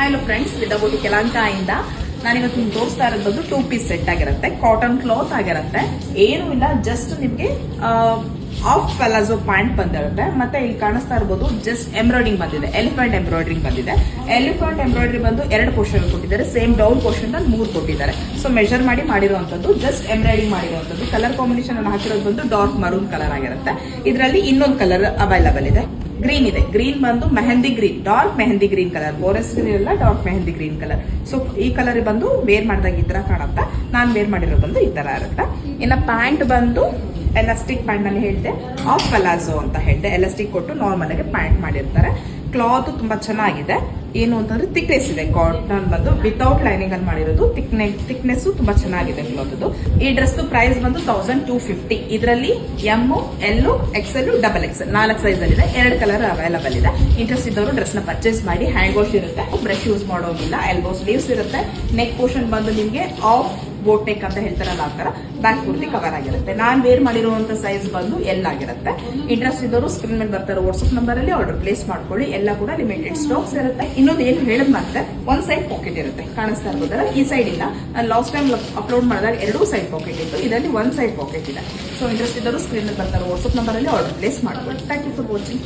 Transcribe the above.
Hello friends, without ಕೆಲಂಕಾಯಿಂದ ನಾನಿವತ್ತು ನಿಮ್ಗೆ ತೋರಿಸ್ತಾ ಇರೋದು 2 ಪೀಸ್ ಸೆಟ್ ಆಗಿರುತ್ತೆ. ಕಾಟನ್ ಕ್ಲಾತ್ ಆಗಿರುತ್ತೆ. ಏನು ಇಲ್ಲ, ಜಸ್ಟ್ ನಿಮ್ಗೆ ಆಫ್ ಪಲಾಜೋ ಪ್ಯಾಂಟ್ ಬಂದಿರುತ್ತೆ. ಮತ್ತೆ ಇಲ್ಲಿ ಕಾಣಿಸ್ತಾ ಇರಬಹುದು ಜಸ್ಟ್ ಎಂಬ್ರಾಯ್ಡಿಂಗ್ ಬಂದಿದೆ, ಎಲಿಫೆಂಟ್ ಎಂಬ್ರಾಯ್ಡಿಂಗ್ ಬಂದಿದೆ. ಎಲಿಫೆಂಟ್ ಎಂಬ್ರಾಯ್ಡ್ರಿ ಬಂದು 2 ಪೋರ್ಷನ್ ಕೊಟ್ಟಿದ್ದಾರೆ. ಸೇಮ್ ಡೌನ್ ಪೋರ್ಷನ್ 3 ಕೊಟ್ಟಿದ್ದಾರೆ. ಸೊ ಮೆಜರ್ ಮಾಡಿ ಮಾಡಿರುವಂತದ್ದು, ಜಸ್ಟ್ ಎಂಬ್ರಾಯ್ಡಿಂಗ್ ಮಾಡಿರುವಂತದ್ದು. ಕಲರ್ ಕಾಂಬಿನೇಷನ್ ಅನ್ನು ಹಾಕಿರೋದು ಬಂದು ಡಾರ್ಕ್ ಮರೂನ್ ಕಲರ್ ಆಗಿರುತ್ತೆ. ಇದರಲ್ಲಿ ಇನ್ನೊಂದು ಕಲರ್ ಅವೈಲಬಲ್ ಇದೆ, ಗ್ರೀನ್ ಇದೆ. ಗ್ರೀನ್ ಬಂದು mehendi green, dark mehendi green colour, forest green ಎಲ್ಲ dark mehendi green colour. So ಈ ಕಲರ್ ಬಂದು ವೇರ್ ಮಾಡಿದಾಗ ಈ ತರ ಕಾಣುತ್ತೆ. ನಾನು ವೇರ್ ಮಾಡಿರೋ ಬಂದು ಈ ತರ ಇರುತ್ತೆ. ಇನ್ನ ಪ್ಯಾಂಟ್ ಬಂದು ಎಲಾಸ್ಟಿಕ್ ಪ್ಯಾಂಟ್ ಅಲ್ಲಿ ಹೇಳಿದೆ, ಆಫ್ ಪಲಾಜೋ ಅಂತ ಹೇಳಿದೆ. ಎಲಾಸ್ಟಿಕ್ ಕೊಟ್ಟು ನಾರ್ಮಲ್ ಆಗಿ ಪ್ಯಾಂಟ್ ಮಾಡಿರ್ತಾರೆ. ಕ್ಲಾತ್ ತುಂಬಾ ಚೆನ್ನಾಗಿದೆ. ಏನು ಅಂತಂದ್ರೆ ಥಿಕ್ನೆಸ್ ಇದೆ. ಕಾಟನ್ ಬಂದು ವಿತೌಟ್ ಲೈನಿಂಗ್ ಅಲ್ಲಿ ಮಾಡಿರೋದು. ಥಿಕ್ನೆಸ್ ತುಂಬಾ ಚೆನ್ನಾಗಿದೆ ಕ್ಲಾತ್. ಈ ಡ್ರೆಸ್ ಪ್ರೈಸ್ ಬಂದು 1250. ಇದರಲ್ಲಿ M, L, XL, double XL 4 size ಅಲ್ಲಿ ಇದೆ. 2 ಕಲರ್ ಅವೈಲಬಲ್ ಇದೆ. ಇಂಟ್ರೆಸ್ಟ್ ಇದ್ದವರು ಡ್ರೆಸ್ ನ ಪರ್ಚೇಸ್ ಮಾಡಿ. ಹ್ಯಾಂಡ್ ವಾಶ್ ಇರುತ್ತೆ, ಬ್ರಷ್ ಯೂಸ್ ಮಾಡೋದಿಲ್ಲ. ಎಲ್ಬೋ ಸ್ಲೀವ್ಸ್ ಇರುತ್ತೆ. ನೆಕ್ ಪೋರ್ಷನ್ ಬಂದು ನಿಮ್ಗೆ ಆಫ್ ಬೋಟ್ ನೆಕ್ ಅಂತ ಹೇಳ್ತಾರಲ್ಲ ಆ ತರ ಬ್ಯಾಕ್ ಪೂರ್ತಿ ಕವರ್ ಆಗಿರುತ್ತೆ. ನಾನ್ ವೇರ್ ಮಾಡಿರುವಂತ ಸೈಜ್ ಬಂದು ಎಲ್ ಆಗಿರುತ್ತೆ. ಇಂಟ್ರೆಸ್ಟ್ ಇದ್ದವರು ಸ್ಕ್ರೀನ್ ಮೇಲೆ ಬರ್ತಾರೆ ವಾಟ್ಸ್ಆಪ್ ನಂಬರ್ ಅಲ್ಲಿ ಆರ್ಡರ್ ಪ್ಲೇಸ್ ಮಾಡ್ಕೊಳ್ಳಿ. ಎಲ್ಲ ಕೂಡ ಲಿಮಿಟೆಡ್ ಸ್ಟಾಕ್ಸ್ ಇರುತ್ತೆ. ಇನ್ನೊಂದು ಏನು ಹೇಳದ್ ಮತ್ತೆ, ಒಂದ್ ಸೈಡ್ ಪಾಕೆಟ್ ಇರುತ್ತೆ. ಕಾಣಿಸ್ತಾ ಇರ್ಬೋದಲ್ಲ, ಈ ಸೈಡ್ ಇಲ್ಲ. ನಾನು ಲಾಸ್ಟ್ ಟೈಮ್ ಅಪ್ಲೋಡ್ ಮಾಡಿದಾಗ 2 ಸೈಡ್ ಪಾಕೆಟ್ ಇತ್ತು. ಇದರಲ್ಲಿ 1 ಸೈಡ್ ಪಾಕೆಟ್ ಇದೆ. ಸೊ ಇಂಟ್ರೆಸ್ಟ್ ಇದ್ದವರು ಸ್ಕ್ರೀನ್ ಮೇಲೆ ಬರ್ತಾರೆ ವಾಟ್ಸ್ಆಪ್ ನಂಬರ್ ಅಲ್ಲಿ ಆರ್ಡರ್ ಪ್ಲೇಸ್ ಮಾಡ್ಕೊಳ್ಳಿ. Thank you for watching.